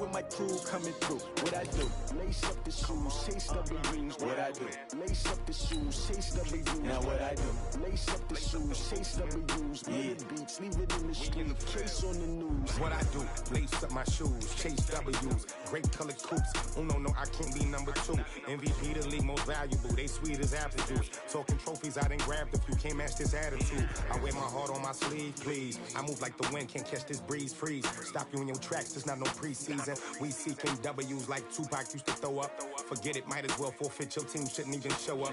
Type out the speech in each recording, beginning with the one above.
with my crew coming through. What I do? Lace up the shoes, chase W's. What I do? Lace up the shoes, chase W's. Now what I do? Lace up the shoes, chase W's. Yeah. Beats, leave it in the street, case on the news. What I do? Lace up my shoes, chase W's. Great colored coops. Oh no, I can't be number 2. MVP the league most valuable. They sweet as apple juice. Talking trophies, I done grabbed a few. Can't match this attitude. I wear my heart on my sleeve, please. I move like the wind, can't catch this breeze. Freeze. Stop you in your tracks. There's not no preseason. We seeking W's like Tupac used to throw up. Forget it, might as well forfeit. Your team shouldn't even show up.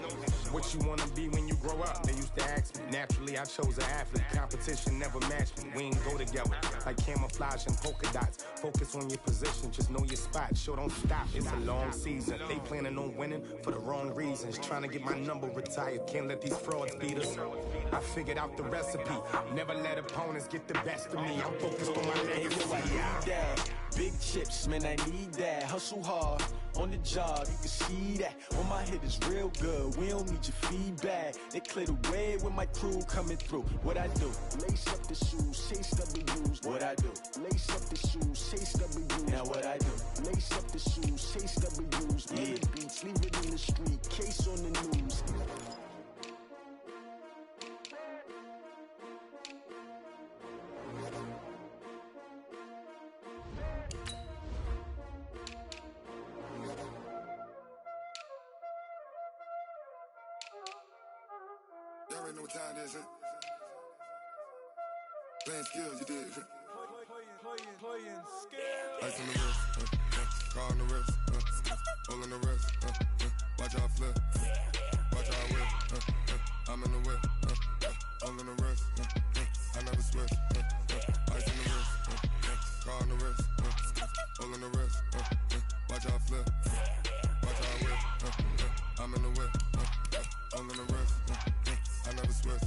What you wanna be when you grow up? They used to ask me. Naturally, I chose an athlete. Competition never matched me. We ain't go together like camouflage and polka dots. Focus on your position, just know your spot. Sure, don't stop. It's a long season. They planning on winning for the wrong reasons. Trying to get my number retired. Can't let these frauds beat us. I figured out the recipe. Never let opponents get the best of me. I'm focused on my legacy. Big chips, man, I need that. Hustle hard on the job, you can see that. On my head is real good, we don't need your feedback. They clear the way with my crew coming through. What I do? Lace up the shoes, chase W's. What I do? Lace up the shoes, chase W's. Now what I do? Lace up the shoes, chase W's. Yeah. Beats, leave it in the street, case on the news. Y'all already know what time it is, huh? Playing skills, you did. Playing skills. Ice on the wrist, car on the wrist, hole in the wrist, watch out flip, watch out whip, I'm in the whip, hole in the wrist, I never switch, ice on the wrist, car on the wrist, hole in the wrist, watch out flip, watch out whip, I'm in the whip, hole in the wrist, I never switch,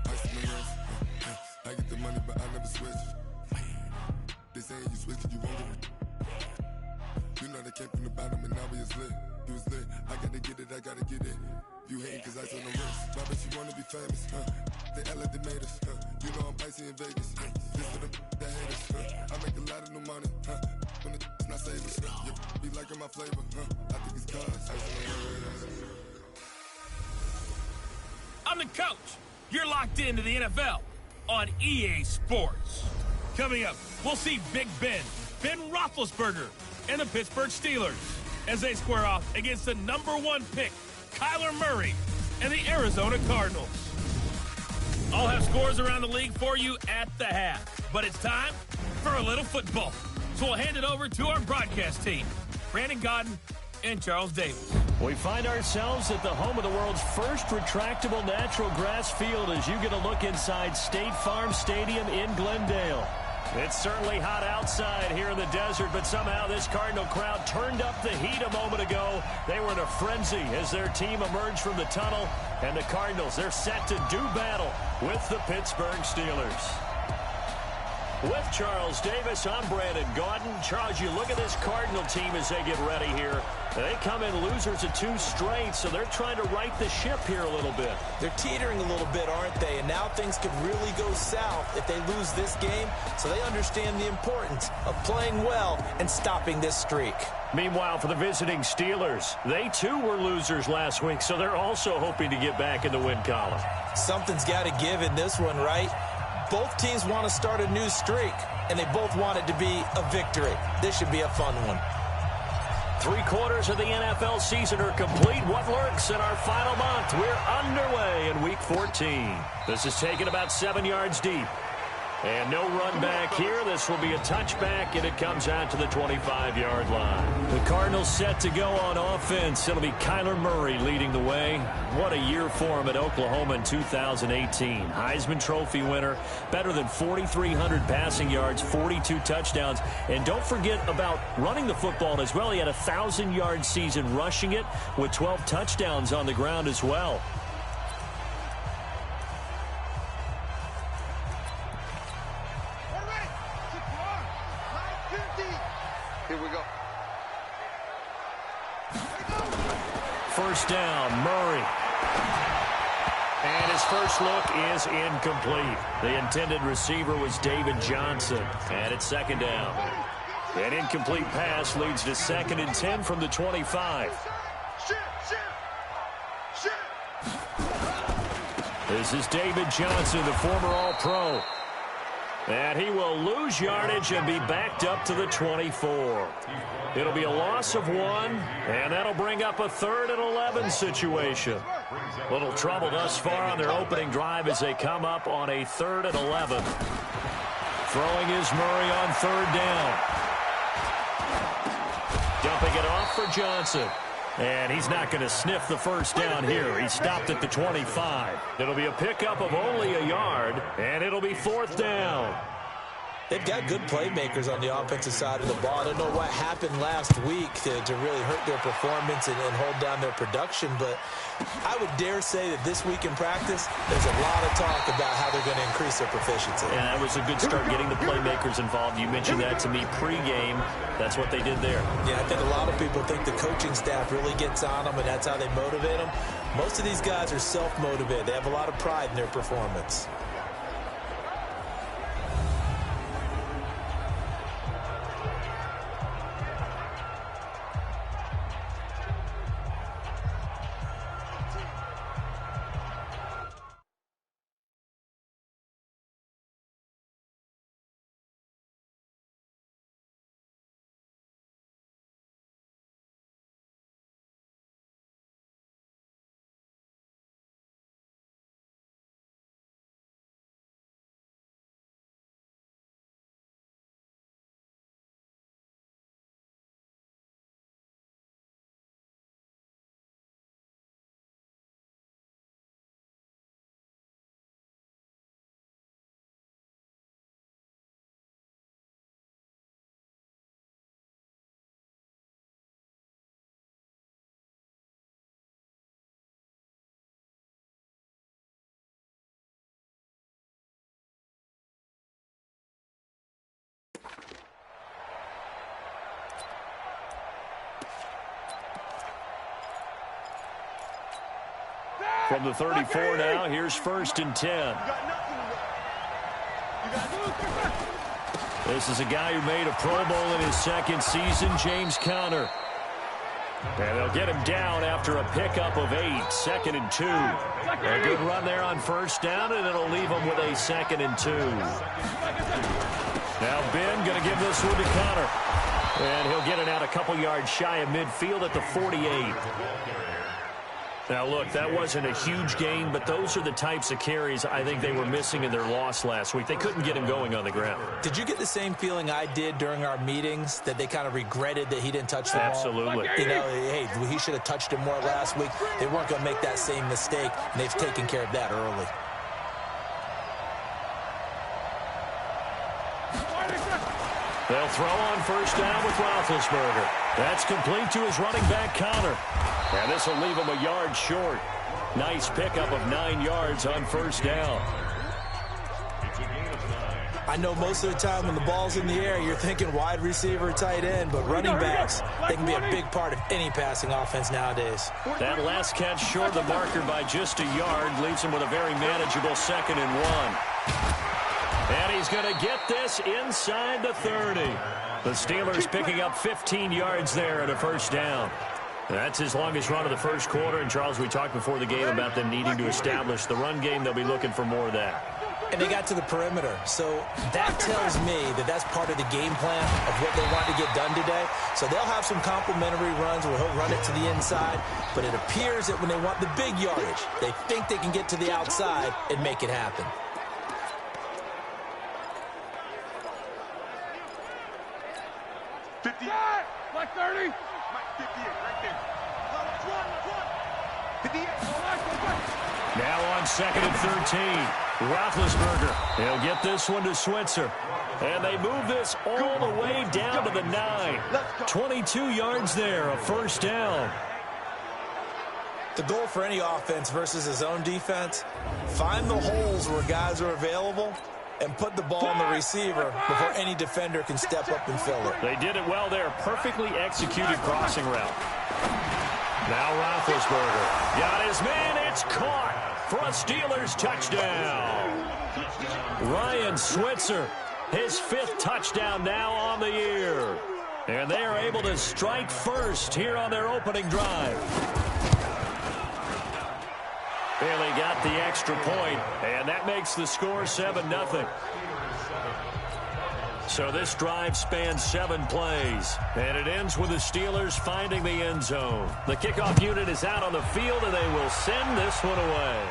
ice on the wrist, I get the money but I never switch. They saying you switch cause you won't get it. You know they came from the bottom and now we is lit. You was lit, I gotta get it, I gotta get it. You hating cause ice on the wrist. Why bet you wanna be famous, They act like they made us, You know I'm icy in Vegas, This for them that hate us, I make a lot of new money, When it's not savers, You be liking my flavor, I think it's cause ice on the wrist. I'm the coach. You're locked into the NFL on EA Sports. Coming up, we'll see Big Ben Roethlisberger, and the Pittsburgh Steelers as they square off against the #1 pick, Kyler Murray, and the Arizona Cardinals. I'll have scores around the league for you at the half, but it's time for a little football. So we'll hand it over to our broadcast team, Brandon Godden and Charles Davis. We find ourselves at the home of the world's first retractable natural grass field as you get a look inside State Farm Stadium in Glendale. It's certainly hot outside here in the desert, but somehow this Cardinal crowd turned up the heat a moment ago. They were in a frenzy as their team emerged from the tunnel, and the Cardinals, they're set to do battle with the Pittsburgh Steelers. With Charles Davis, I'm Brandon Gaudin. Charles, you look at this Cardinal team as they get ready here. They come in losers of 2 straight, so they're trying to right the ship here a little bit. They're teetering a little bit, aren't they? And now things could really go south if they lose this game, so they understand the importance of playing well and stopping this streak. Meanwhile, for the visiting Steelers, they too were losers last week, so they're also hoping to get back in the win column. Something's got to give in this one, right? Both teams want to start a new streak, and they both want it to be a victory. This should be a fun one. 3/4 of the NFL season are complete. What lurks in our final month? We're underway in Week 14. This is taken about 7 yards deep. And no run back here. This will be a touchback, and it comes out to the 25-yard line. The Cardinals set to go on offense. It'll be Kyler Murray leading the way. What a year for him at Oklahoma in 2018. Heisman Trophy winner, better than 4,300 passing yards, 42 touchdowns. And don't forget about running the football as well. He had a 1,000-yard season rushing it with 12 touchdowns on the ground as well. Here we go. First down, Murray. And his first look is incomplete. The intended receiver was David Johnson. And it's second down. An incomplete pass leads to 2nd and 10 from the 25. This is David Johnson, the former All-Pro. And he will lose yardage and be backed up to the 24. It'll be a loss of 1, and that'll bring up a 3rd and 11 situation. Little trouble thus far on their opening drive as they come up on a 3rd and 11. Throwing is Murray on 3rd down. Dumping it off for Johnson. And he's not going to sniff the first down here. He stopped at the 25. It'll be a pickup of only a yard, and it'll be 4th down. They've got good playmakers on the offensive side of the ball. I don't know what happened last week to really hurt their performance and hold down their production, but I would dare say that this week in practice, there's a lot of talk about how they're going to increase their proficiency. And that was a good start getting the playmakers involved. You mentioned that to me pregame. That's what they did there. Yeah, I think a lot of people think the coaching staff really gets on them, and that's how they motivate them. Most of these guys are self-motivated. They have a lot of pride in their performance. From the 34 now, here's 1st and 10. This is a guy who made a Pro Bowl in his 2nd season, James Conner. And they'll get him down after a pickup of 8, 2nd and 2. A good run there on 1st down, and it'll leave him with a 2nd and 2. Now Ben going to give this one to Conner. And he'll get it out a couple yards shy of midfield at the 48. Now, look, that wasn't a huge gain, but those are the types of carries I think they were missing in their loss last week. They couldn't get him going on the ground. Did you get the same feeling I did during our meetings, that they kind of regretted that he didn't touch the ball? Absolutely. You know, hey, he should have touched him more last week. They weren't going to make that same mistake, and they've taken care of that early. They'll throw on 1st down with Roethlisberger. That's complete to his running back, Conner. And this will leave him a yard short. Nice pickup of 9 yards on 1st down. I know most of the time when the ball's in the air, you're thinking wide receiver, tight end, but running backs, they can be a big part of any passing offense nowadays. That last catch short of the marker by just a yard leaves him with a very manageable 2nd and 1. And he's going to get this inside the 30. The Steelers picking up 15 yards there at a 1st down. That's his longest run of the 1st quarter. And, Charles, we talked before the game about them needing to establish the run game. They'll be looking for more of that. And they got to the perimeter. So that tells me that that's part of the game plan of what they want to get done today. So they'll have some complimentary runs where he'll run it to the inside. But it appears that when they want the big yardage, they think they can get to the outside and make it happen. Like 30. 58, right there. 58. Now on 2nd and 13. Roethlisberger. He'll get this one to Switzer. And they move this all the way down to the 9. 22 yards there, a 1st down. The goal for any offense versus his own defense, find the holes where guys are available and put the ball on the receiver before any defender can step up and fill it. They did it well there. Perfectly executed crossing route. Now Roethlisberger. Got his man. It's caught for a Steelers touchdown. Ryan Switzer, his 5th touchdown now on the year. able to strike first here on their opening drive. Bailey got the extra point, and that makes the score 7-0. So this drive spans 7 plays, and it ends with the Steelers finding the end zone. The kickoff unit is out on the field, and they will send this one away.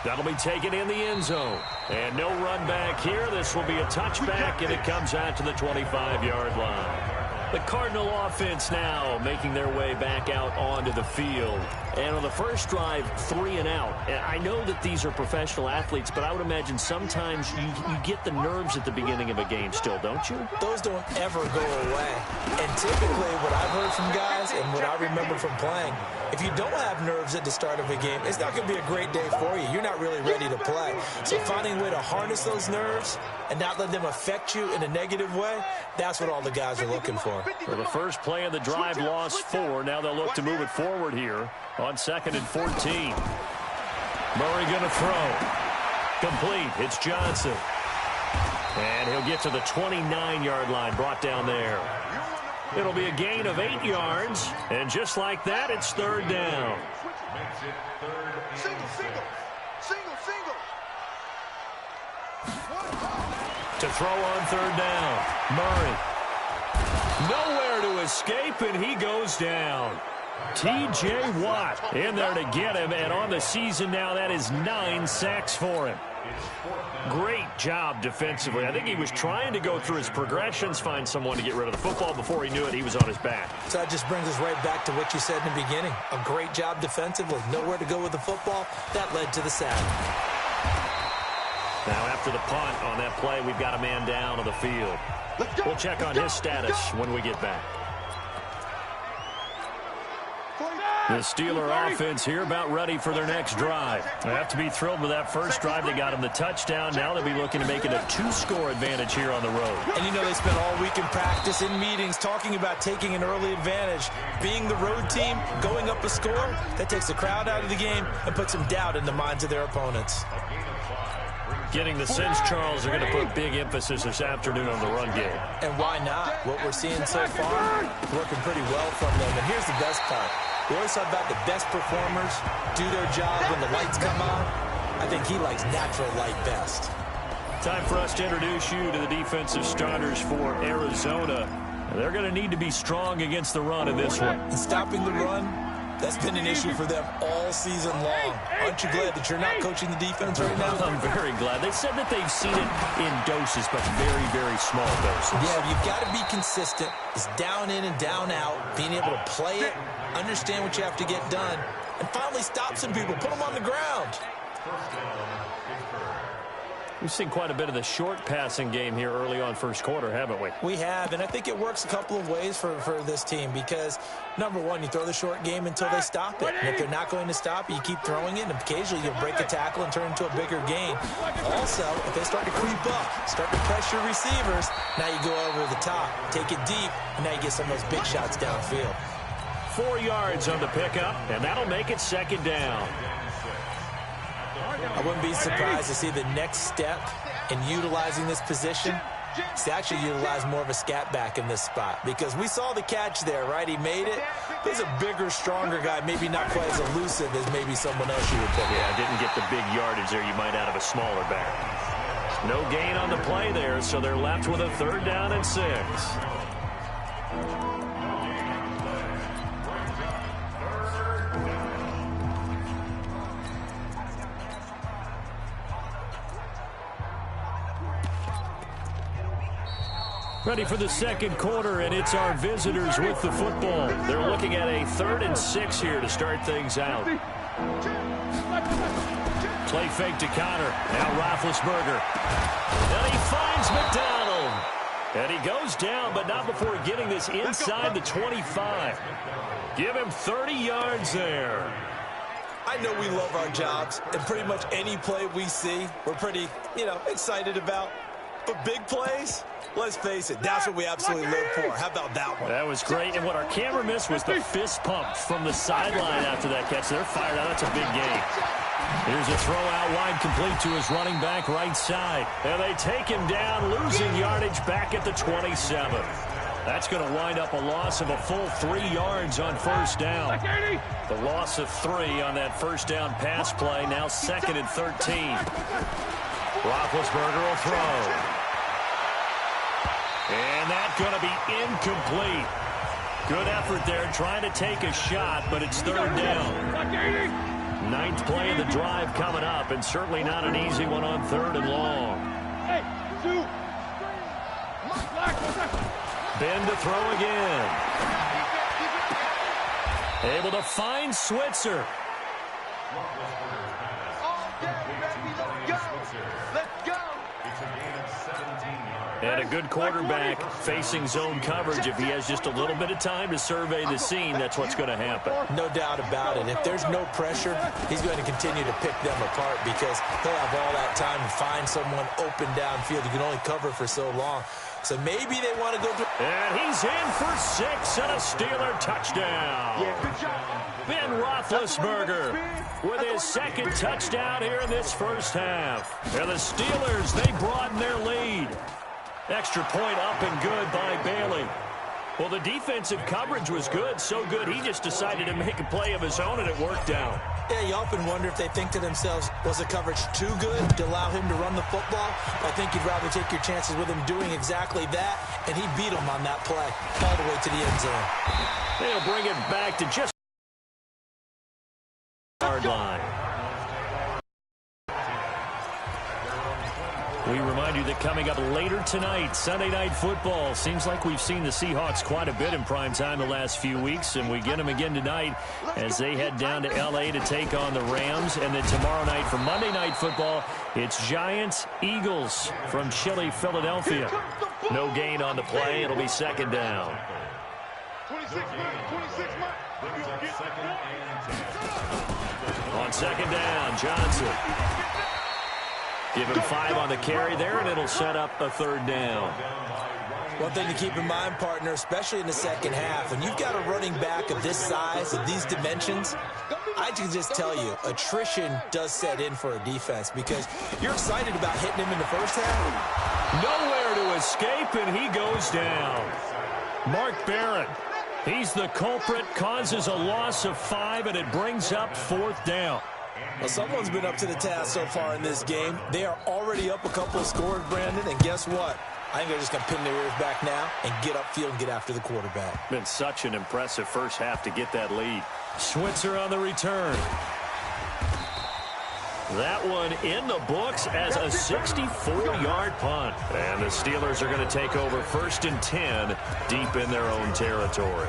That'll be taken in the end zone. And no run back here. This will be a touchback, and it comes out to the 25-yard line. The Cardinal offense now making their way back out onto the field. And on the first drive, 3 and out. And I know that these are professional athletes, but I would imagine sometimes you get the nerves at the beginning of a game still, don't you? Those don't ever go away. And typically what I've heard from guys and what I remember from playing, if you don't have nerves at the start of a game, it's not going to be a great day for you. You're not really ready to play. So finding a way to harness those nerves and not let them affect you in a negative way, that's what all the guys are looking for. For the first play of the drive, lost 4. Now they'll look to move it forward here on 2nd and 14. Murray going to throw. Complete. It's Johnson. And he'll get to the 29-yard line, brought down there. It'll be a gain of 8 yards. And just like that, it's 3rd down. Single. To throw on 3rd down. Murray. Nowhere to escape, and he goes down. T.J. Watt in there to get him, and on the season now, that is 9 sacks for him. Great job defensively. I think he was trying to go through his progressions, find someone to get rid of the football. Before he knew it, he was on his back. So that just brings us right back to what you said in the beginning. A great job defensively. Nowhere to go with the football. That led to the sack. Now after the punt on that play, we've got a man down on the field. We'll check on his status when we get back. The Steeler offense here about ready for their next drive. They have to be thrilled with that first drive. They got him the touchdown. Now they'll be looking to make it a 2-score advantage here on the road. And you know they spent all week in practice, in meetings, talking about taking an early advantage. Being the road team, going up a score, that takes the crowd out of the game and puts some doubt in the minds of their opponents. Getting the sense, Charles, are going to put big emphasis this afternoon on the run game. And why not? What we're seeing so far, working pretty well from them. And here's the best part. We always talk about the best performers do their job when the lights come on. I think he likes natural light best. Time for us to introduce you to the defensive starters for Arizona. They're going to need to be strong against the run in this one. And stopping the run, that's been an issue for them all season long. Aren't you glad that you're not coaching the defense right now? I'm very glad. They said that they've seen it in doses, but very, very small doses. Yeah, you've got to be consistent. It's down in and down out, being able to play it, understand what you have to get done, and finally stop some people, put them on the ground. We've seen quite a bit of the short passing game here early on first quarter, haven't we? We have, and I think it works a couple of ways for this team because, number one, you throw the short game until they stop it. And if they're not going to stop it, you keep throwing it, and occasionally you'll break a tackle and turn it into a bigger gain. Also, if they start to creep up, start to pressure receivers, now you go over the top, take it deep, and now you get some of those big shots downfield. 4 yards on the pickup, and that'll make it 2nd down. I wouldn't be surprised to see the next step in utilizing this position is to actually utilize more of a scat back in this spot because we saw the catch there, right? He made it. He's a bigger, stronger guy, maybe not quite as elusive as maybe someone else you would put in. Yeah, didn't get the big yardage there you might out of a smaller back. No gain on the play there, so they're left with a 3rd down and 6. Ready for the second quarter, and it's our visitors with the football. They're looking at a 3rd and 6 here to start things out. Play fake to Connor. Now Roethlisberger. And he finds McDonald. And he goes down, but not before getting this inside the 25. Give him 30 yards there. I know we love our jobs, and pretty much any play we see, we're pretty, excited about. But big plays, let's face it, that's what we absolutely live for. How about that one? That was great, and what our camera missed was the fist pump from the sideline after that catch. They're fired out. That's a big game. Here's a throw out wide, complete to his running back right side. And they take him down, losing yardage back at the 27. That's going to wind up a loss of a full 3 yards on first down. The loss of 3 on that first down pass play. Now 2nd and 13. Roethlisberger will throw. And that's going to be incomplete. Good effort there trying to take a shot, but it's 3rd down. 9th play of the drive coming up, and certainly not an easy one on 3rd and long. Ben to throw again. Able to find Switzer. And a good quarterback facing zone coverage. If he has just a little bit of time to survey the scene, that's what's going to happen. No doubt about it. If there's no pressure, he's going to continue to pick them apart because he'll have all that time to find someone open downfield. You can only cover for so long. So maybe they want to go through. And he's in for 6 and a Steeler touchdown. Ben Roethlisberger with his 2nd touchdown here in this first half. And the Steelers, they broaden their lead. Extra point up and good by Bailey. Well, the defensive coverage was good, so good he just decided to make a play of his own, and it worked out. Yeah, you often wonder if they think to themselves, was the coverage too good to allow him to run the football? I think you'd rather take your chances with him doing exactly that, and he beat him on that play all the way to the end zone. They'll bring it back to just hard line. We remind you that coming up later tonight, Sunday Night Football. Seems like we've seen the Seahawks quite a bit in prime time the last few weeks, and we get them again tonight as they head down to L.A. to take on the Rams. And then tomorrow night for Monday Night Football, it's Giants-Eagles from chilly Philadelphia. No gain on the play. It'll be 2nd down. 26 months. On 2nd down, Johnson. Give him 5 on the carry there, and it'll set up a 3rd down. One thing to keep in mind, partner, especially in the second half, when you've got a running back of this size, of these dimensions, I can just tell you, attrition does set in for a defense because you're excited about hitting him in the first half. Nowhere to escape, and he goes down. Mark Barron, he's the culprit, causes a loss of 5, and it brings up 4th down. Well, someone's been up to the task so far in this game. They are already up a couple of scores, Brandon, and guess what? I think they're just going to pin their ears back now and get upfield and get after the quarterback. Been such an impressive first half to get that lead. Switzer on the return. That one in the books as a 64-yard punt. And the Steelers are going to take over 1st and 10 deep in their own territory.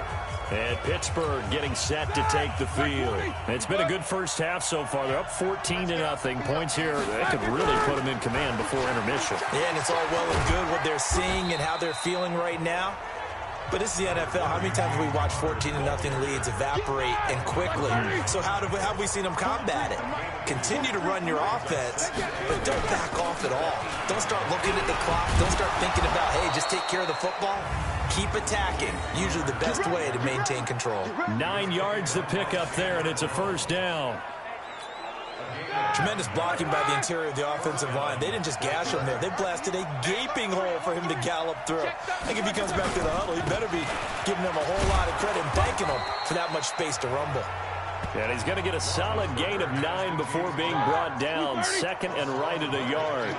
And Pittsburgh getting set to take the field. It's been a good first half so far. They're up 14-0. Points here, that could really put them in command before intermission. Yeah, and it's all well and good what they're seeing and how they're feeling right now. But this is the NFL. How many times have we watched 14-0 leads evaporate and quickly? So how have we seen them combat it? Continue to run your offense, but don't back off at all. Don't start looking at the clock. Don't start thinking about, hey, just take care of the football. Keep attacking. Usually the best way to maintain control. 9 yards to pick up there, and it's a 1st down. Tremendous blocking by the interior of the offensive line. They didn't just gash him there. They blasted a gaping hole for him to gallop through. I think if he comes back to the huddle, he better be giving them a whole lot of credit and thanking them for that much space to rumble. And he's going to get a solid gain of 9 before being brought down. 2nd and right at a yard.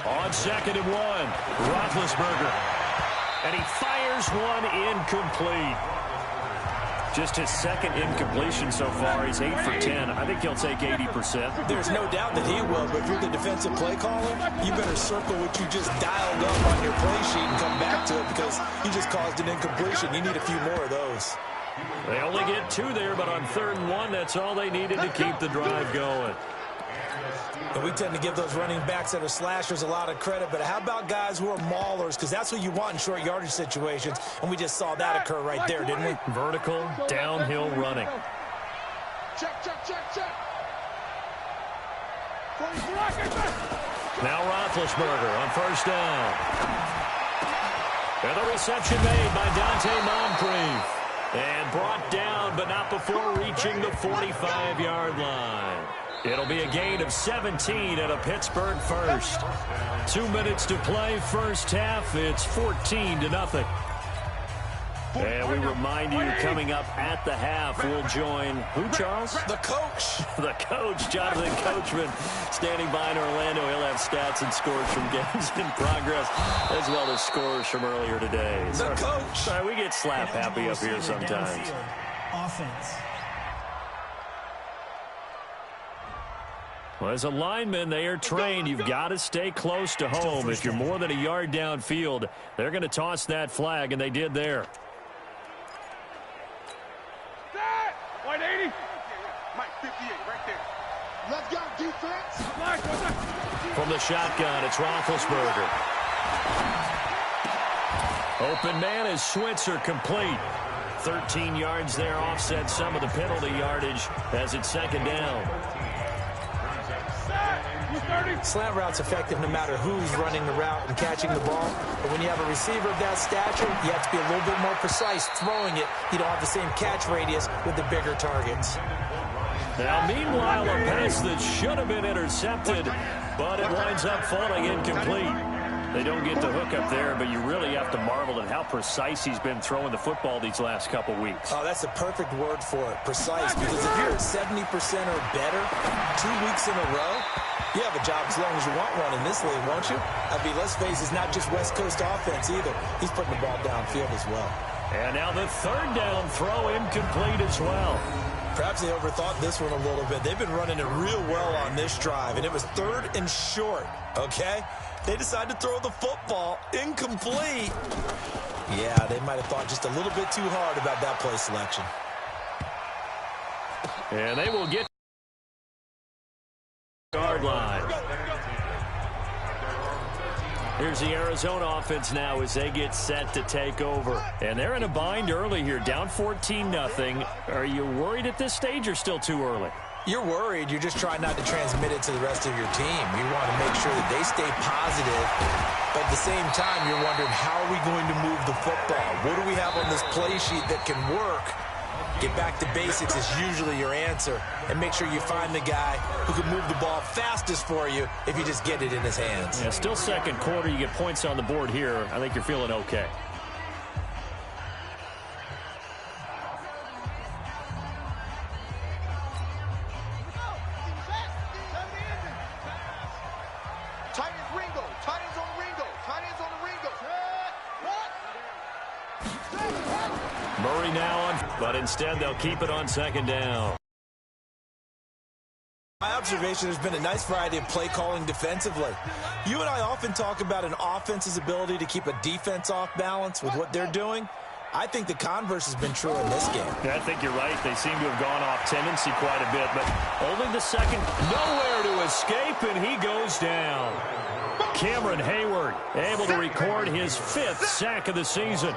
On 2nd and 1, Roethlisberger. And he fires one incomplete. Just his second incompletion so far. He's 8 for 10. I think he'll take 80%. There's no doubt that he will, but if you're the defensive play caller, you better circle what you just dialed up on your play sheet and come back to it because you just caused an incompletion. You need a few more of those. They only get 2 there, but on 3rd and 1, that's all they needed to keep the drive going. And we tend to give those running backs that are slashers a lot of credit, but how about guys who are maulers? Because that's what you want in short yardage situations, and we just saw that occur right there, didn't we? Vertical, downhill running. Check. Now Roethlisberger on 1st down. And the reception made by Dante Moncrief. And brought down, but not before reaching the 45-yard line. It'll be a gain of 17 and a Pittsburgh first. 2 minutes to play, first half. It's 14-0. And we remind you, coming up at the half, we'll join who, Charles? The coach. The coach, Jonathan Coachman, standing by in Orlando. He'll have stats and scores from games in progress, as well as scores from earlier today. The coach. Sorry, we get slap happy up here sometimes. Offense. Well, as a lineman, they are trained. You've got to stay close to home. If you're more than a yard downfield, they're going to toss that flag, and they did there. White 80. Mike 58 right there. Let's go defense. From the shotgun, it's Roethlisberger. Open man is Switzer, complete. 13 yards there, offset some of the penalty yardage as it's 2nd down. Slant route's effective no matter who's running the route and catching the ball. But when you have a receiver of that stature, you have to be a little bit more precise throwing it. You don't have the same catch radius with the bigger targets. Now, meanwhile, a pass that should have been intercepted, but it winds up falling incomplete. They don't get the hook up there, but you really have to marvel at how precise he's been throwing the football these last couple weeks. Oh, that's the perfect word for it, precise, because if you're at 70% or better 2 weeks in a row, you have a job as long as you want one in this league, won't you? I mean, let's face it, it's not just West Coast offense either. He's putting the ball downfield as well. And now the 3rd down throw incomplete as well. Perhaps they overthought this one a little bit. They've been running it real well on this drive, and it was 3rd and short, okay? They decided to throw the football incomplete. Yeah, they might have thought just a little bit too hard about that play selection. And they will get yard line. Here's the Arizona offense now as they get set to take over. And they're in a bind early here, down 14-0. Are you worried at this stage or still too early? You're worried. You're just trying not to transmit it to the rest of your team. You want to make sure that they stay positive. But at the same time, you're wondering, how are we going to move the football? What do we have on this play sheet that can work? Get back to basics is usually your answer. And make sure you find the guy who can move the ball fastest for you if you just get it in his hands. Yeah, still 2nd quarter. You get points on the board here. I think you're feeling okay. Murray now on, but instead they'll keep it on 2nd down. My observation, there's been a nice variety of play calling defensively. You and I often talk about an offense's ability to keep a defense off balance with what they're doing. I think the converse has been true in this game. Yeah, I think you're right. They seem to have gone off tendency quite a bit, but only the 2nd. Nowhere to escape, and he goes down. Cameron Hayward able to record his 5th sack of the season.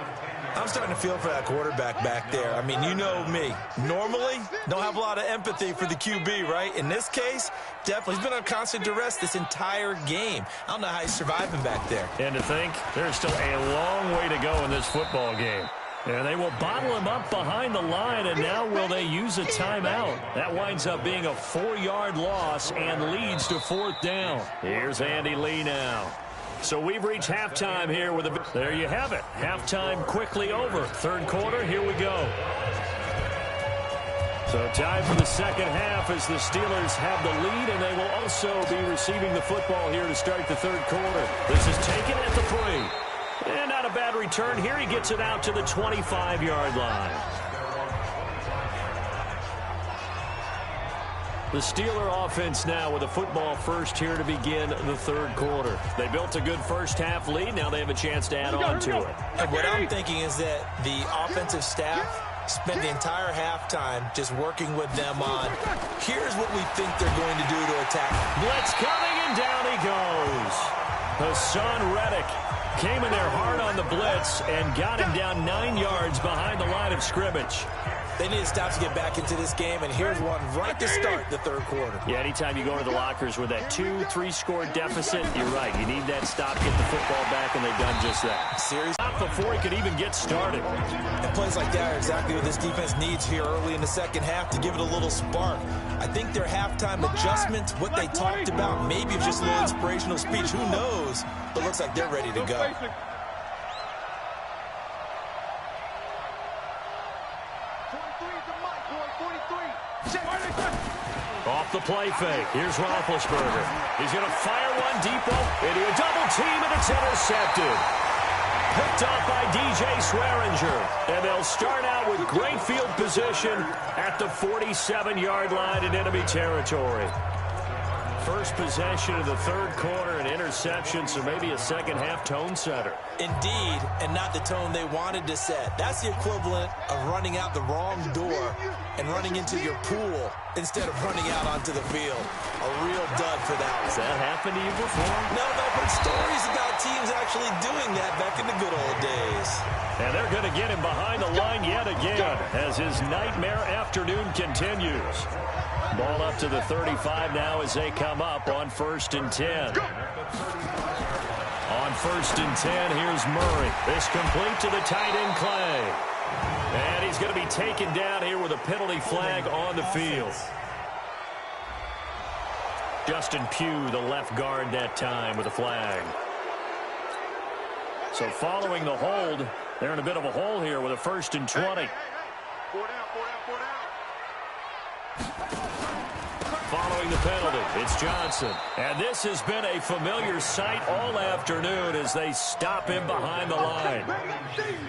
I'm starting to feel for that quarterback back there. I mean, you know me. Normally, don't have a lot of empathy for the QB, right? In this case, definitely. He's been on constant duress this entire game. I don't know how he's surviving back there. And to think, there's still a long way to go in this football game. And they will bottle him up behind the line, and now will they use a timeout? That winds up being a 4-yard loss and leads to 4th down. Here's Andy Lee now. So we've reached halftime here with a... There you have it. Halftime quickly over. 3rd quarter, here we go. So time for the 2nd half as the Steelers have the lead, and they will also be receiving the football here to start the 3rd quarter. This is taken at the 3. And not a bad return here. He gets it out to the 25-yard line. The Steeler offense now with a football first here to begin the third quarter. They built a good first-half lead. Now they have a chance to add on to it. And what I'm thinking is that the offensive staff spent the entire halftime just working with them on, here's what we think they're going to do to attack. Blitz coming, and down he goes. Hassan Reddick came in there hard on the blitz and got him down 9 yards behind the line of scrimmage. They need to stop to get back into this game, and here's one right to start the third quarter. Yeah, anytime you go to the lockers with that 2-3 score deficit, you're right. You need that stop, get the football back, and they've done just that. Seriously? Not before he could even get started. And plays like that are exactly what this defense needs here early in the second half to give it a little spark. I think their halftime adjustments, what they talked about, maybe just a little inspirational speech, who knows? But looks like they're ready to go. Off the play fake. Here's Roethlisberger. He's going to fire one deep into a double team, and it's intercepted. Picked off by DJ Swearinger. And they'll start out with great field position at the 47-yard line in enemy territory. First possession of the third quarter, an interception, so maybe a second-half tone setter. Indeed, and not the tone they wanted to set. That's the equivalent of running out the wrong door and running into your pool instead of running out onto the field. A real dud for that one. Has that happened to you before? No, but I've heard stories about teams actually doing that back in the good old days. And they're going to get him behind the line yet again as his nightmare afternoon continues. Ball up to the 35 now as they come up on 1st and 10. On 1st and 10, here's Murray. This complete to the tight end Clay. And he's going to be taken down here with a penalty flag on the field. Justin Pugh, the left guard that time with a flag. So following the hold, they're in a bit of a hole here with a 1st and 20. Following the penalty, it's Johnson. And this has been a familiar sight all afternoon as they stop him behind the line.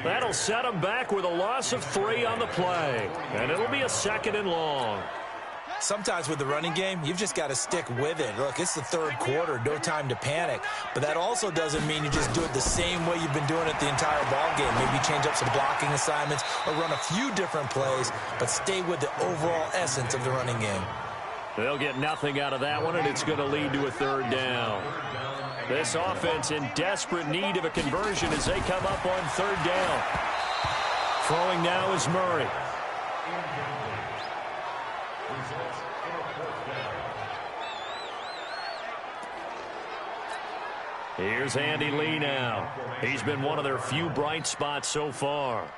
That'll set him back with a loss of 3 on the play. And it'll be a 2nd and long. Sometimes with the running game, you've just got to stick with it. Look, it's the third quarter, no time to panic. But that also doesn't mean you just do it the same way you've been doing it the entire ball game. Maybe change up some blocking assignments or run a few different plays, but stay with the overall essence of the running game. They'll get nothing out of that one, and it's going to lead to a 3rd down. This offense in desperate need of a conversion as they come up on 3rd down. Throwing now is Murray. Here's Andy Lee now. He's been one of their few bright spots so far.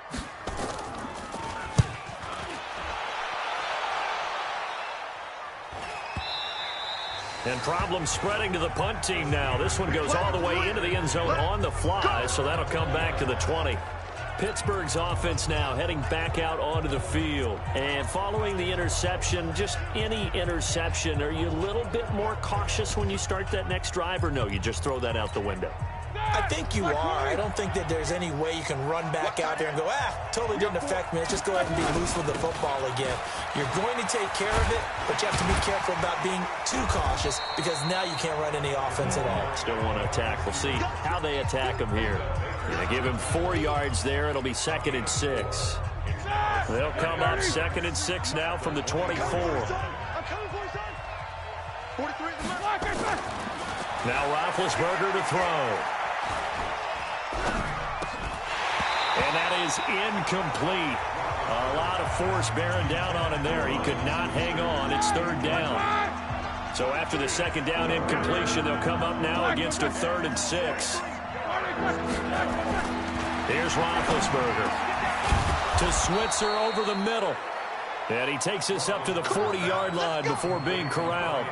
And problems spreading to the punt team now. This one goes all the way into the end zone on the fly, so that'll come back to the 20. Pittsburgh's offense now heading back out onto the field. And following the interception, just any interception, are you a little bit more cautious when you start that next drive, or no, you just throw that out the window? I think you are. I don't think that there's any way you can run back out there and go, totally didn't affect me. Let's just go ahead and be loose with the football again. You're going to take care of it, but you have to be careful about being too cautious because now you can't run any offense at all. Still want to attack. We'll see how they attack him here. They give him 4 yards there. It'll be 2nd and 6. They'll come up 2nd and 6 now from the 24. Now Roethlisberger to throw. And that is incomplete. A lot of force bearing down on him there. He could not hang on. It's 3rd down. So after the 2nd down incompletion, they'll come up now against a 3rd and 6. Here's Roethlisberger to Switzer over the middle. And he takes this up to the 40-yard line before being corralled.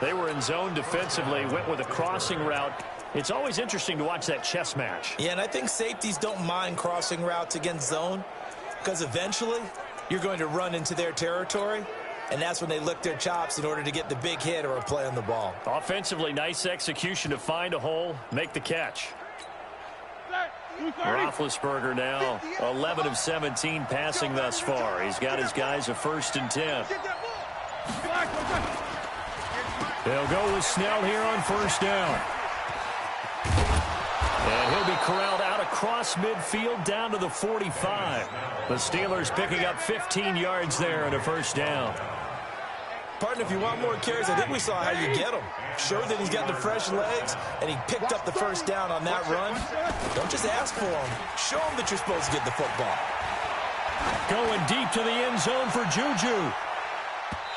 They were in zone defensively, went with a crossing route. It's always interesting to watch that chess match. Yeah, and I think safeties don't mind crossing routes against zone because eventually you're going to run into their territory, and that's when they lick their chops in order to get the big hit or a play on the ball. Offensively, nice execution to find a hole, make the catch. Roethlisberger now 11 of 17 passing thus far. He's got his guys a 1st and 10. They'll go with Snell here on 1st down. And he'll be corralled out across midfield down to the 45. The Steelers picking up 15 yards there and a 1st down. Partner, if you want more carries, I think we saw how you get him. Showed that he's got the fresh legs, and he picked up the 1st down on that run. Don't just ask for him. Show him that you're supposed to get the football. Going deep to the end zone for Juju.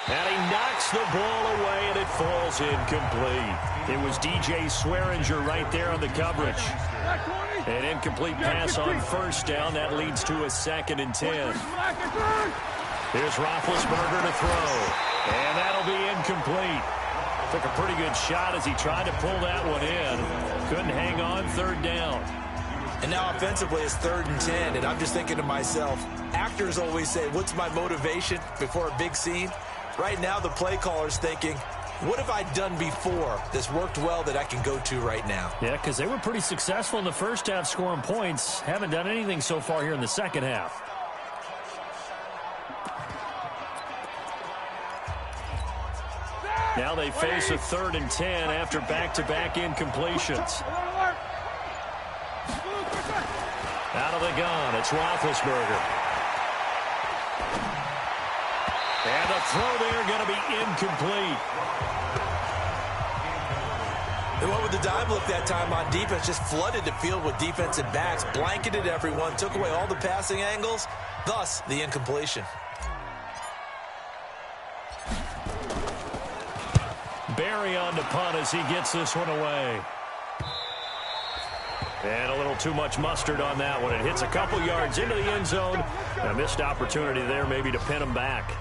And he knocks the ball away, and it falls incomplete. It was DJ Swearinger right there on the coverage. An incomplete pass on 1st down. That leads to a 2nd and 10. Here's Roethlisberger to throw. And that'll be incomplete. Took a pretty good shot as he tried to pull that one in. Couldn't hang on, 3rd down. And now offensively it's 3rd and 10. And I'm just thinking to myself, actors always say, what's my motivation before a big scene? Right now the play caller's thinking, what have I done before that's worked well that I can go to right now? Yeah, because they were pretty successful in the 1st half scoring points. Haven't done anything so far here in the 2nd half. Now they face a 3rd and 10 after back-to-back incompletions. Out of the gun, it's Roethlisberger. And the throw there going to be incomplete. They went with the dive look that time on defense, just flooded the field with defensive backs, blanketed everyone, took away all the passing angles, thus the incompletion. Barry on the punt as he gets this one away. And a little too much mustard on that one. It hits a couple yards into the end zone. A missed opportunity there maybe to pin him back.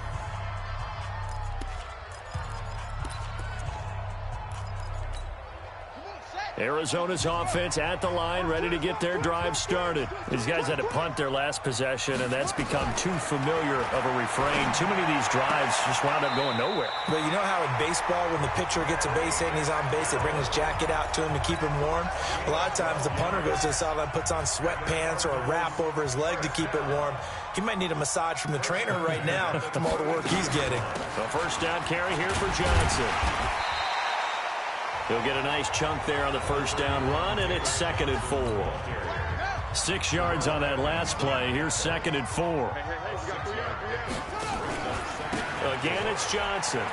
Arizona's offense at the line, ready to get their drive started. These guys had to punt their last possession, and that's become too familiar of a refrain. Too many of these drives just wound up going nowhere. But you know how in baseball, when the pitcher gets a base hit and he's on base, they bring his jacket out to him to keep him warm? A lot of times the punter goes to the sideline, puts on sweatpants or a wrap over his leg to keep it warm. He might need a massage from the trainer right now from all the work he's getting. So 1st down carry here for Johnson. He'll get a nice chunk there on the 1st down run, and it's 2nd and 4. 6 yards on that last play. Here's 2nd and 4. Again, it's Johnson.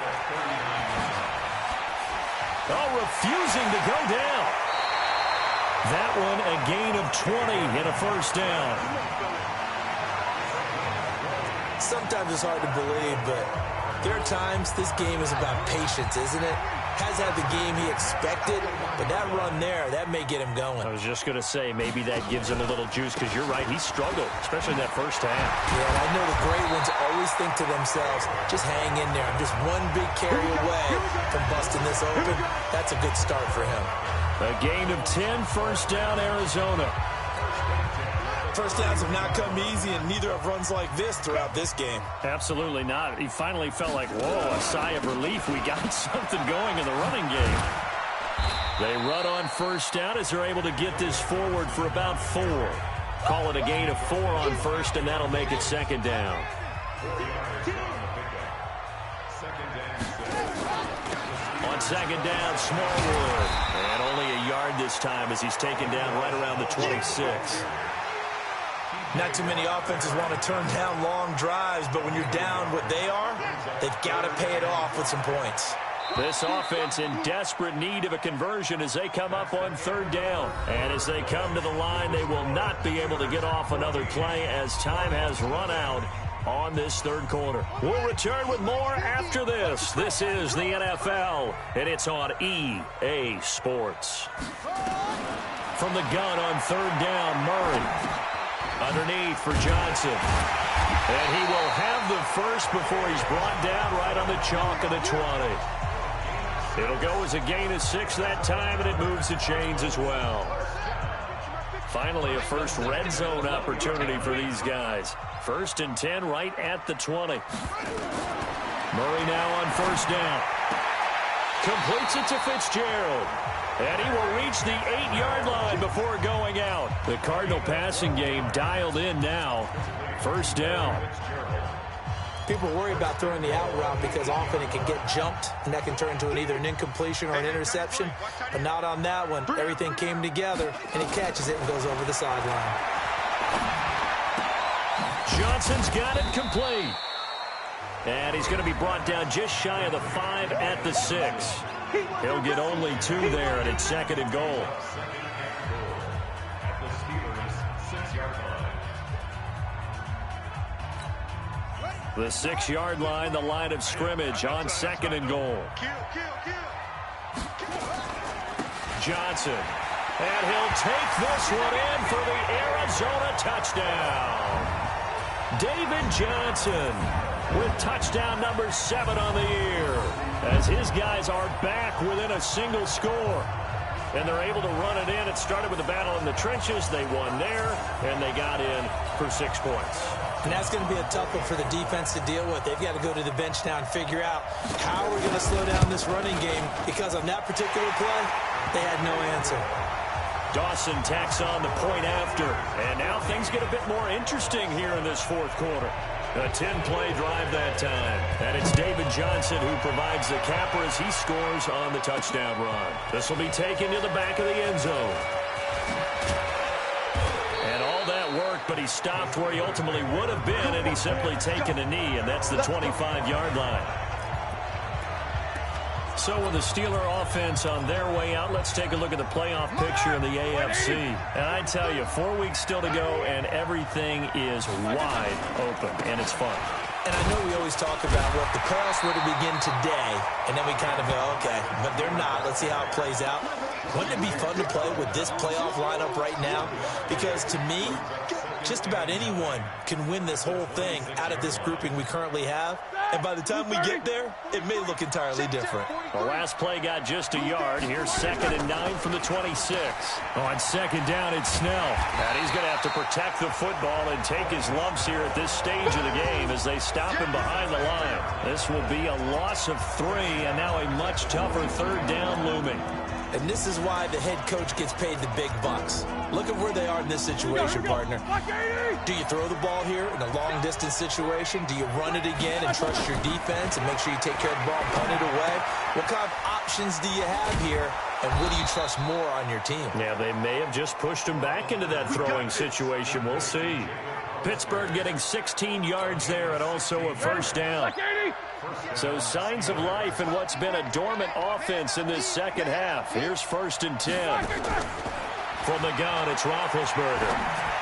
Oh, refusing to go down. That one a gain of 20 and a 1st down. Sometimes it's hard to believe, but there are times this game is about patience, isn't it? Has had the game he expected, but that run there, that may get him going. I was just going to say, maybe that gives him a little juice, because you're right, he struggled, especially in that 1st half. Yeah, and I know the great ones always think to themselves, just hang in there. I'm just one big carry away from busting this open. That's a good start for him. A gain of 10, 1st down, Arizona. 1st downs have not come easy, and neither have runs like this throughout this game. Absolutely not. He finally felt like, whoa, a sigh of relief. We got something going in the running game. They run on 1st down as they're able to get this forward for about 4. Call it a gain of 4 on 1st, and that'll make it 2nd down. On 2nd down, Smallwood. And only a yard this time as he's taken down right around the 26. Not too many offenses want to turn down long drives, but when you're down what they are, they've got to pay it off with some points. This offense in desperate need of a conversion as they come up on 3rd down. And as they come to the line, they will not be able to get off another play as time has run out on this 3rd quarter. We'll return with more after this. This is the NFL, and it's on EA Sports. From the gun on 3rd down, Murray. Underneath for Johnson. And he will have the first before he's brought down right on the chalk of the 20. It'll go as a gain of 6 that time, and it moves the chains as well. Finally, a first red zone opportunity for these guys. 1st and 10 right at the 20. Murray now on 1st down. Completes it to Fitzgerald. And he will reach the 8-yard line before going out. The Cardinal passing game dialed in now. First down. People worry about throwing the out route because often it can get jumped, and that can turn into either an incompletion or an interception. But not on that one. Everything came together, and he catches it and goes over the sideline. Johnson's got it complete. And he's going to be brought down just shy of the 5 at the 6. He'll get only 2 there, and it's 2nd and goal. The 6-yard line, the line of scrimmage on 2nd and goal. Johnson. And he'll take this one in for the Arizona touchdown. David Johnson with touchdown number 7 on the year, as his guys are back within a single score. And they're able to run it in. It started with a battle in the trenches. They won there, and they got in for 6 points. And that's going to be a tough one for the defense to deal with. They've got to go to the bench now and figure out how we're going to slow down this running game, because on that particular play, they had no answer. Dawson tacks on the point after. And now things get a bit more interesting here in this 4th quarter. A 10-play drive that time. And it's David Johnson who provides the capper as he scores on the touchdown run. This will be taken to the back of the end zone. And all that worked, but he stopped where he ultimately would have been, and he's simply taken a knee, and that's the 25-yard line. So with the Steeler offense on their way out, let's take a look at the playoff picture in the AFC. And I tell you, 4 weeks still to go, and everything is wide open, and it's fun. And I know we always talk about, well, if the playoffs were to begin today, and then we kind of go, okay, but they're not. Let's see how it plays out. Wouldn't it be fun to play with this playoff lineup right now? Because to me, just about anyone can win this whole thing out of this grouping we currently have. And by the time we get there, it may look entirely different. The last play got just a yard. Here's 2nd and 9 from the 26. On 2nd down, it's Snell. And he's going to have to protect the football and take his lumps here at this stage of the game as they stop him behind the line. This will be a loss of 3, and now a much tougher 3rd down looming. And this is why the head coach gets paid the big bucks. Look at where they are in this situation, partner. Do you throw the ball here in a long-distance situation? Do you run it again and trust your defense and make sure you take care of the ball and punt it away? What kind of options do you have here, and what do you trust more on your team? Yeah, they may have just pushed him back into that throwing situation. We'll see. Pittsburgh getting 16 yards there and also a 1st down. So signs of life in what's been a dormant offense in this 2nd half. Here's 1st and 10. From the gun, it's Roethlisberger.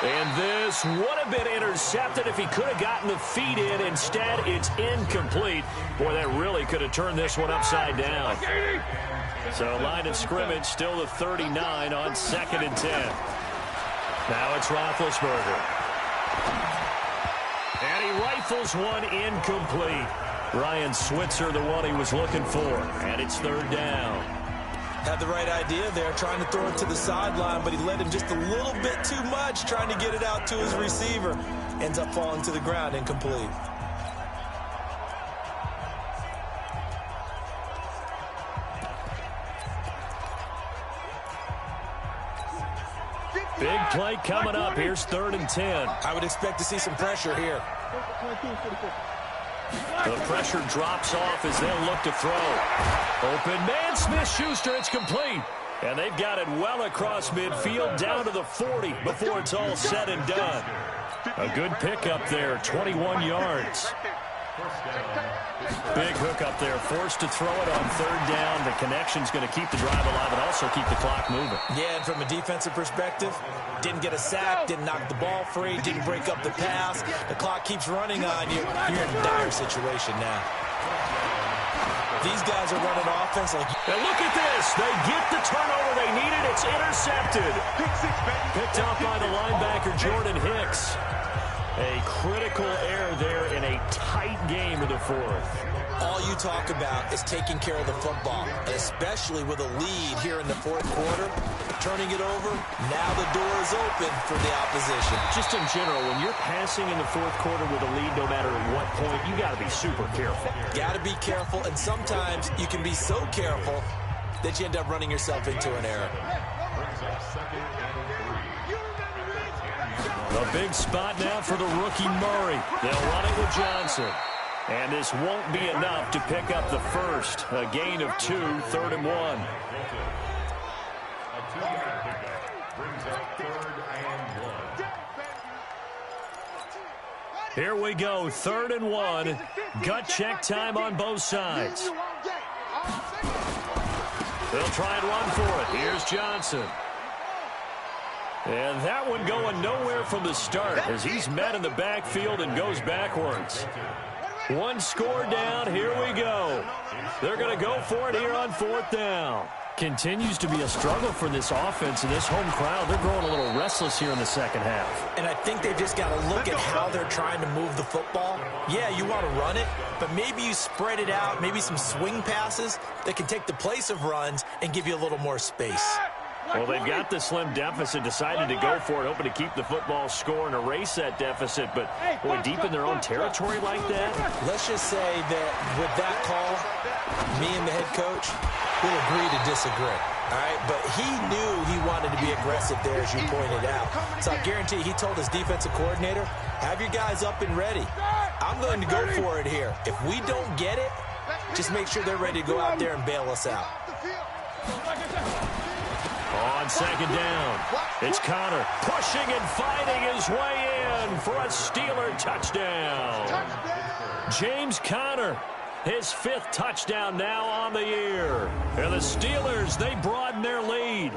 And this would have been intercepted if he could have gotten the feet in. Instead, it's incomplete. Boy, that really could have turned this one upside down. So line of scrimmage still the 39 on 2nd and 10. Now it's Roethlisberger. And he rifles one incomplete. Ryan Switzer, the one he was looking for. And it's 3rd down. Had the right idea there, trying to throw it to the sideline, but he let him just a little bit too much, trying to get it out to his receiver. Ends up falling to the ground, incomplete. Big play coming up. Here's 3rd and 10. I would expect to see some pressure here. The pressure drops off as they'll look to throw. Open man, Smith-Schuster, it's complete. And they've got it well across midfield down to the 40 before it's all said and done. A good pickup there, 21 yards. Big hook up there, forced to throw it on 3rd down. The connection's going to keep the drive alive and also keep the clock moving. Yeah, and from a defensive perspective, didn't get a sack, didn't knock the ball free, didn't break up the pass. The clock keeps running on you. You're in a dire situation now. These guys are running offense like... And look at this. They get the turnover they needed. It's intercepted. Picked off by the linebacker, Jordan Hicks. A critical error there in a tight game in the 4th. All you talk about is taking care of the football, and especially with a lead here in the 4th quarter. Turning it over, now the door is open for the opposition. Just in general, when you're passing in the 4th quarter with a lead, no matter at what point, you got to be super careful. Got to be careful, and sometimes you can be so careful that you end up running yourself into an error. A big spot now for the rookie Murray. They'll run it with Johnson. And this won't be enough to pick up the first. A gain of 2, 3rd and 1. Here we go, 3rd and 1. Gut check time on both sides. They'll try and run for it. Here's Johnson. And that one going nowhere from the start as he's met in the backfield and goes backwards. One score down. Here we go. They're going to go for it here on 4th down. Continues to be a struggle for this offense and this home crowd. They're growing a little restless here in the second half. And I think they've just got to look at how they're trying to move the football. Yeah, you want to run it, but maybe you spread it out, maybe some swing passes that can take the place of runs and give you a little more space. Well, they've got the slim deficit, decided to go for it, hoping to keep the football score and erase that deficit. But, boy, deep in their own territory like that. Let's just say that with that call, me and the head coach will agree to disagree. All right, but he knew he wanted to be aggressive there, as you pointed out. So I guarantee he told his defensive coordinator, have your guys up and ready. I'm going to go for it here. If we don't get it, just make sure they're ready to go out there and bail us out. On 2nd down, it's Connor pushing and fighting his way in for a Steeler touchdown. James Conner, his 5th touchdown now on the year. And the Steelers, they broaden their lead.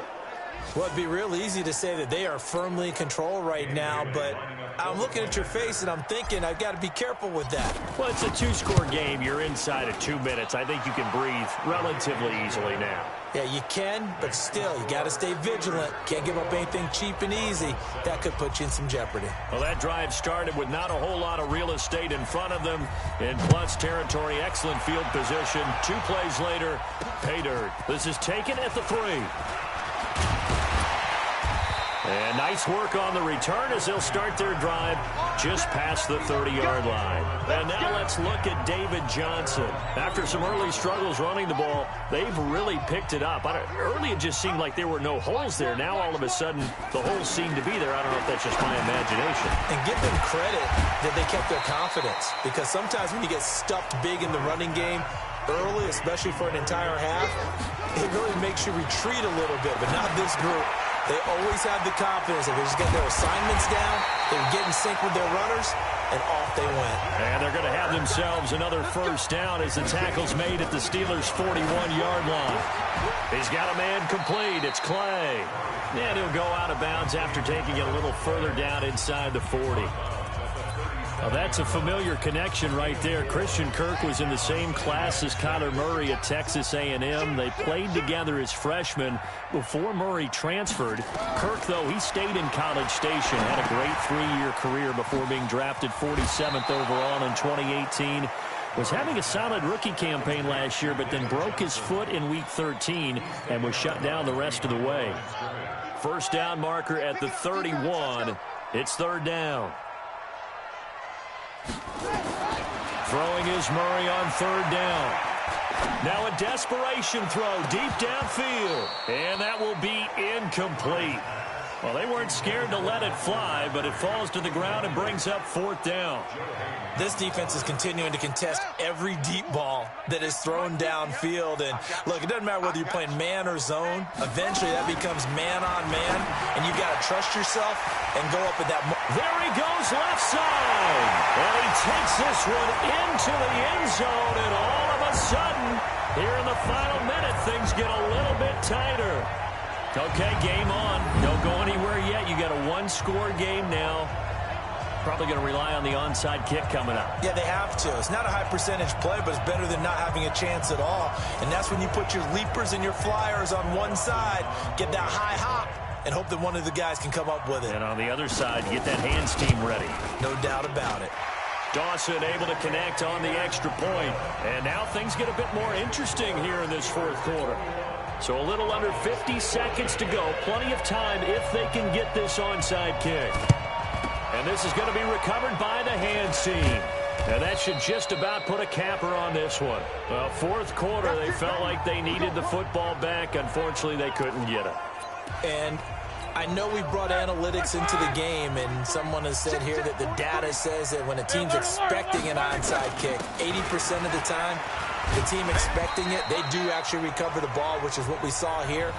Well, it'd be real easy to say that they are firmly in control right now, but I'm looking at your face and I'm thinking I've got to be careful with that. Well, it's a 2-score game. You're inside of 2 minutes. I think you can breathe relatively easily now. Yeah, you can, but still, you got to stay vigilant. Can't give up anything cheap and easy. That could put you in some jeopardy. Well, that drive started with not a whole lot of real estate in front of them. In plus territory, excellent field position. 2 plays later, pay dirt. This is taken at the 3. And nice work on the return as they'll start their drive just past the 30-yard line. And now let's look at David Johnson. After some early struggles running the ball, they've really picked it up. Early it just seemed like there were no holes there. Now all of a sudden the holes seem to be there. I don't know if that's just my imagination. And give them credit that they kept their confidence, because sometimes when you get stuffed big in the running game early, especially for an entire half, it really makes you retreat a little bit. But not this group. They always have the confidence that they just get their assignments down, they would get in sync with their runners, and off they went. And they're going to have themselves another 1st down as the tackle's made at the Steelers' 41-yard line. He's got a man complete. It's Clay. And he'll go out of bounds after taking it a little further down inside the 40. Well, that's a familiar connection right there. Christian Kirk was in the same class as Kyler Murray at Texas A&M. They played together as freshmen before Murray transferred. Kirk, though, he stayed in College Station, had a great 3-year career before being drafted 47th overall in 2018. Was having a solid rookie campaign last year, but then broke his foot in Week 13 and was shut down the rest of the way. 1st down marker at the 31. It's 3rd down. Throwing is Murray on 3rd down. Now a desperation throw deep downfield. And that will be incomplete. Well, they weren't scared to let it fly, but it falls to the ground and brings up 4th down. This defense is continuing to contest every deep ball that is thrown downfield. And, look, it doesn't matter whether you're playing man or zone. Eventually, that becomes man-on-man, and you've got to trust yourself and go up at that. There he goes left side. And he takes this one into the end zone, and all of a sudden, here in the final minute, things get a little bit tighter. Okay, game on. Don't go anywhere yet. You got a 1-score game now. Probably going to rely on the onside kick coming up. Yeah, they have to. It's not a high percentage play, but it's better than not having a chance at all. And that's when you put your leapers and your flyers on one side, get that high hop, and hope that one of the guys can come up with it. And on the other side, get that hands team ready. No doubt about it. Dawson able to connect on the extra point. And now things get a bit more interesting here in this 4th quarter. So a little under 50 seconds to go. Plenty of time if they can get this onside kick. And this is going to be recovered by the hands team. And that should just about put a capper on this one. Well, fourth quarter, they felt like they needed the football back. Unfortunately, they couldn't get it. And I know we brought analytics into the game, and someone has said here that the data says that when a team's expecting an onside kick, 80% of the time, the team expecting it, they do actually recover the ball, which is what we saw here.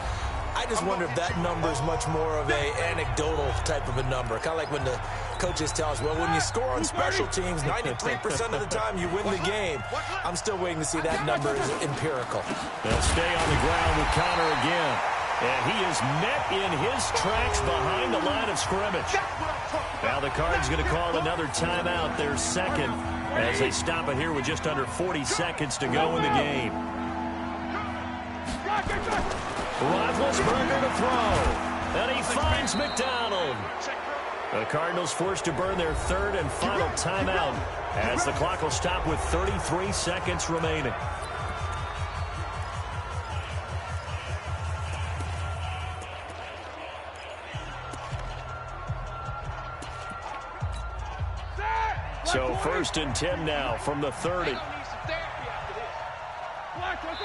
I just wonder if that number is much more of a anecdotal type of a number. Kind of like when the coaches tell us, well, when you score on special teams, 93% of the time you win the game. I'm still waiting to see that number is empirical. They'll stay on the ground with Connor again. And he is met in his tracks behind the line of scrimmage. Now the Cards going to call another timeout, their second, as they stop it here with just under 40 seconds to go in the game. Roethlisberger to throw. And he finds McDonald. The Cardinals forced to burn their third and final timeout as the clock will stop with 33 seconds remaining. So 1st and 10 now from the 30.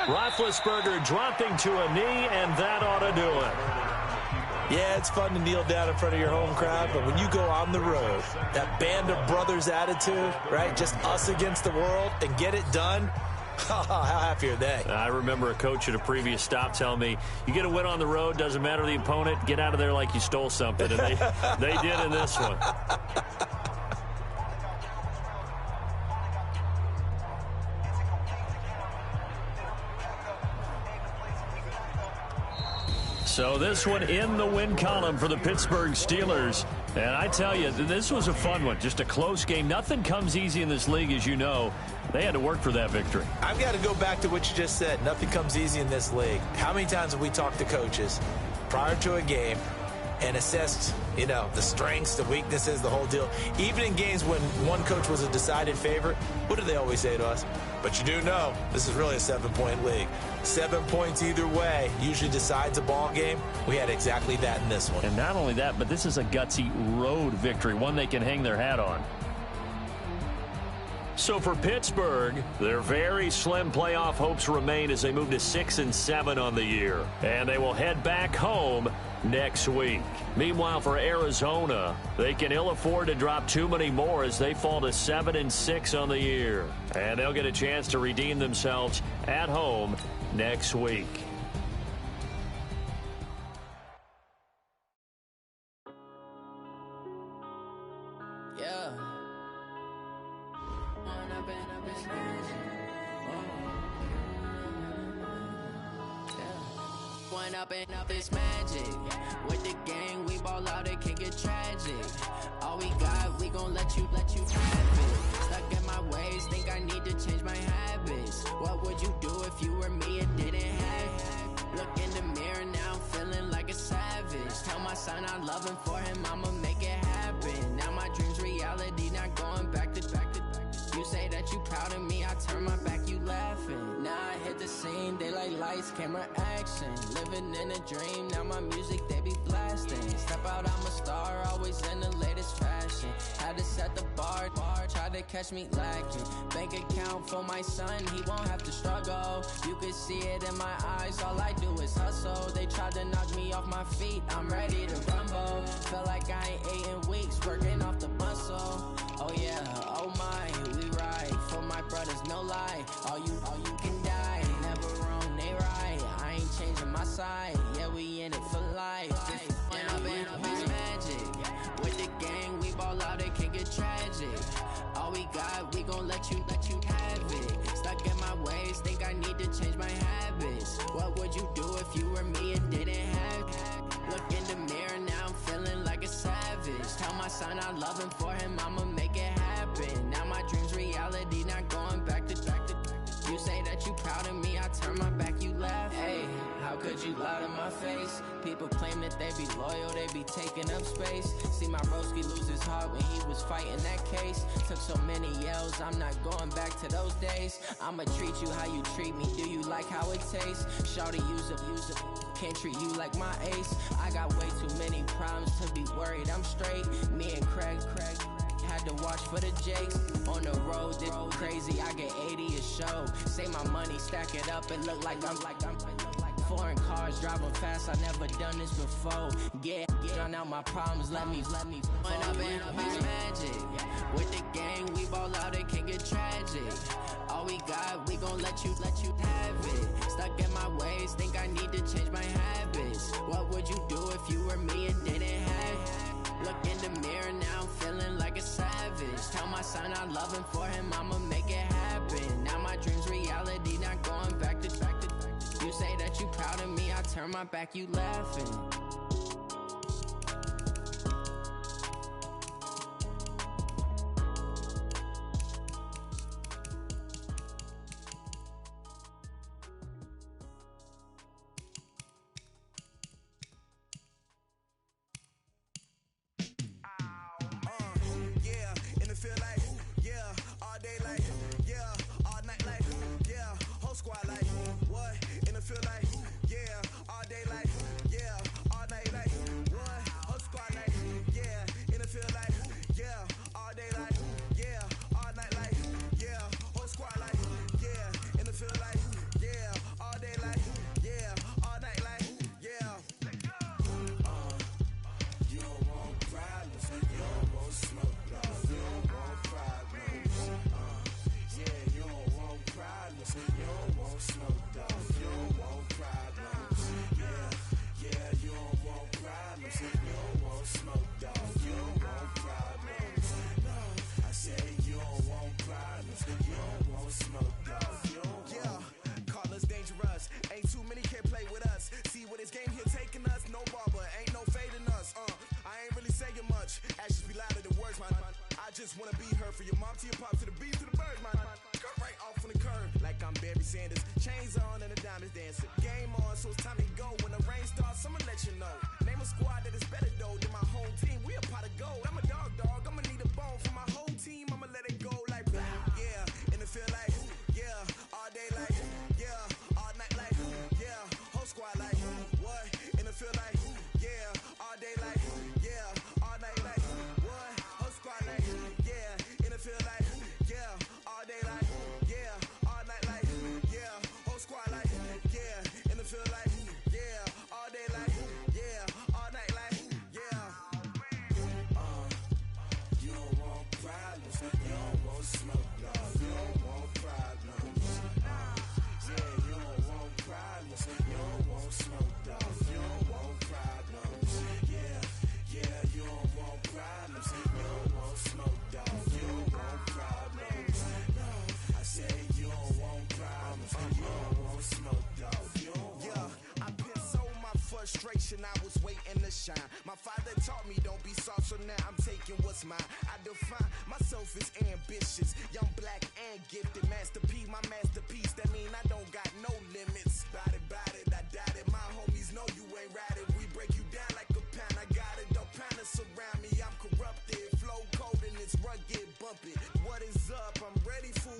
Roethlisberger dropping to a knee, and that ought to do it. Yeah, it's fun to kneel down in front of your home crowd, but when you go on the road, that band of brothers attitude, right, just us against the world, and get it done, how happy are they? I remember a coach at a previous stop telling me, you get a win on the road, doesn't matter the opponent, get out of there like you stole something, and they did in this one. So this one in the win column for the Pittsburgh Steelers. And I tell you, this was a fun one. Just a close game. Nothing comes easy in this league, as you know. They had to work for that victory. I've got to go back to what you just said. Nothing comes easy in this league. How many times have we talked to coaches prior to a game and assessed, the strengths, the weaknesses, the whole deal? Even in games when one coach was a decided favorite, what do they always say to us? But you do know this is really a 7-point league. 7 points either way usually decides a ball game. We had exactly that in this one. And not only that, but this is a gutsy road victory, one they can hang their hat on. So for Pittsburgh, their very slim playoff hopes remain as they move to 6-7 on the year. And they will head back home next week. Meanwhile, for Arizona, they can ill afford to drop too many more as they fall to 7-6 on the year. And they'll get a chance to redeem themselves at home next week. Up is magic. With the gang, we ball out, it can get tragic. All we got, we gon' let you have it. Stuck in my ways, think I need to change my habits. What would you do if you were me and didn't have it? Look in the mirror now, I'm feeling like a savage. Tell my son I love him, for him I'ma make it happen. Now my dream's reality, not going back to. You say that you proud of me, I turn my back, you laughing. Now I hit the scene, daylight lights, camera action. Living in a dream, now my music, they be blasting. Step out, I'm a star, always in the latest fashion. Had to set the bar, try to catch me lacking. Bank account for my son, he won't have to struggle. You can see it in my eyes, all I do is hustle. They tried to knock me off my feet, I'm ready to rumble. Felt like I ain't ate in weeks, working off the muscle. Oh yeah, oh my, we ride for my brothers, no lie. All you can die, never wrong, they right. I ain't changing my side, yeah, we in it for life. When up is magic. With the gang, we ball out, it can get tragic. All we got, we gon' let you have it. Stuck in my ways, think I need to change my habits. What would you do if you were me and didn't have it? Look in the mirror, now I'm feeling like a savage. Tell my son I love him, for him I'ma make it happen. Now my dream's reality, not going back to. You say that you proud of me, I turn my back, you laugh. Hey, how could you lie to my face? People claim that they be loyal, they be taking up space. See my broski lose his heart when he was fighting that case. Took so many yells, I'm not going back to those days. I'ma treat you how you treat me, do you like how it tastes? Shawty, use it, can't treat you like my ace. I got way too many problems to be worried, I'm straight. Me and Craig, Had to watch for the jakes. On the road, this crazy, I get 80 a show. Say my money, stack it up, it look like I'm foreign cars, driving fast, I never done this before. Get drown out my problems, let me When up in beach magic. With the gang, we ball out, it can get tragic. All we got, we gon' let you have it. Stuck in my ways, think I need to change my habits. What would you do if you were me and didn't have it? Look in the mirror, now I'm feeling like a savage. Tell my son I love him, for him I'ma make it happen. Now my dream's reality, not going back to. You say that you proud of me, I turn my back, you laughing. I was waiting to shine. My father taught me don't be soft, so now I'm taking what's mine. I define myself as ambitious, young, black, and gifted. Master P, my masterpiece. That mean I don't got no limits. Bout it, I doubt it. My homies know you ain't ratted. We break you down like a pound. I got it, don't pound us around me. I'm corrupted, flow cold and it's rugged, bump it. What is up? I'm ready for